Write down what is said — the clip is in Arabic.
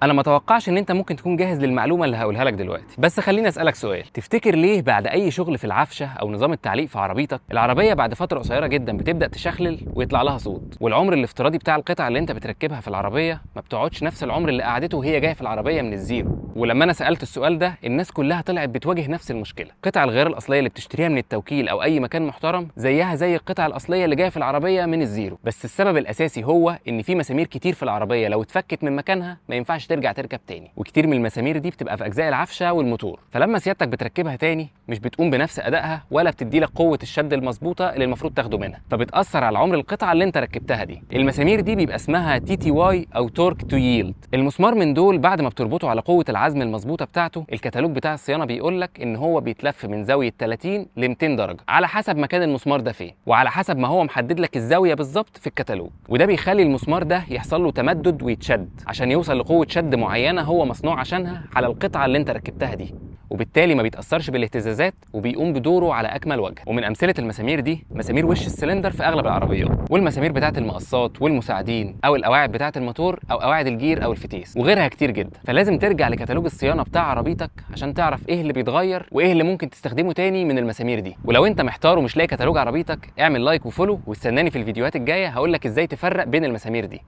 انا ما اتوقعش ان انت ممكن تكون جاهز للمعلومه اللي هقولها لك دلوقتي، بس خليني اسالك سؤال. تفتكر ليه بعد اي شغل في العفشه او نظام التعليق في عربيتك، العربيه بعد فتره قصيره جدا بتبدا تشخلل ويطلع لها صوت، والعمر الافتراضي بتاع القطع اللي انت بتركبها في العربيه ما بتقعدش نفس العمر اللي قعدته وهي جايه في العربيه من الزيرو؟ ولما انا سالت السؤال ده الناس كلها طلعت بتواجه نفس المشكله. قطع الغيار الاصليه اللي بتشتريها من التوكيل او اي مكان محترم زيها زي القطع الاصليه اللي جايه في العربيه من الزيرو، بس السبب الاساسي هو ان في مسامير كتير في العربيه لو اتفكت من مكانها ما ينفعش ترجع تركب تاني، وكتير من المسامير دي بتبقى في اجزاء العفشه والموتور، فلما سيادتك بتركبها تاني مش بتقوم بنفس ادائها ولا بتدي لك قوه الشد المظبوطه اللي المفروض تاخده منها، فبتاثر على عمر القطعه اللي انت ركبتها دي. المسامير دي بيبقى اسمها تي تي واي او تورك تو ييلد. المسمار من دول بعد ما بتربطه على قوه العزم المظبوطه بتاعته، الكتالوج بتاع الصيانه بيقول لك ان هو بيتلف من زاويه 30 ل 200 درجه على حسب مكان المسمار ده فين، وعلى حسب ما هو محدد لك الزاويه بالظبط في الكتالوج، وده بيخلي المسمار ده يحصل له تمدد ويتشد عشان يوصل لقوه شد معينه هو مصنوع عشانها على القطعه اللي انت ركبتها دي، وبالتالي ما بيتاثرش بالاهتزازات وبيقوم بدوره على اكمل وجه. ومن امثله المسامير دي مسامير وش السلندر في اغلب العربيات، والمسامير بتاعه المقصات والمساعدين، او القواعد بتاعه الموتور او قواعد الجير او الفتيس، وغيرها كتير جدا. فلازم ترجع لكتالوج الصيانه بتاع عربيتك عشان تعرف ايه اللي بيتغير وايه اللي ممكن تستخدمه تاني من المسامير دي. ولو انت محتار ومش لاقي كتالوج عربيتك، اعمل لايك وفولو واستناني في الفيديوهات الجايه هقول لك ازاي تفرق بين المسامير دي.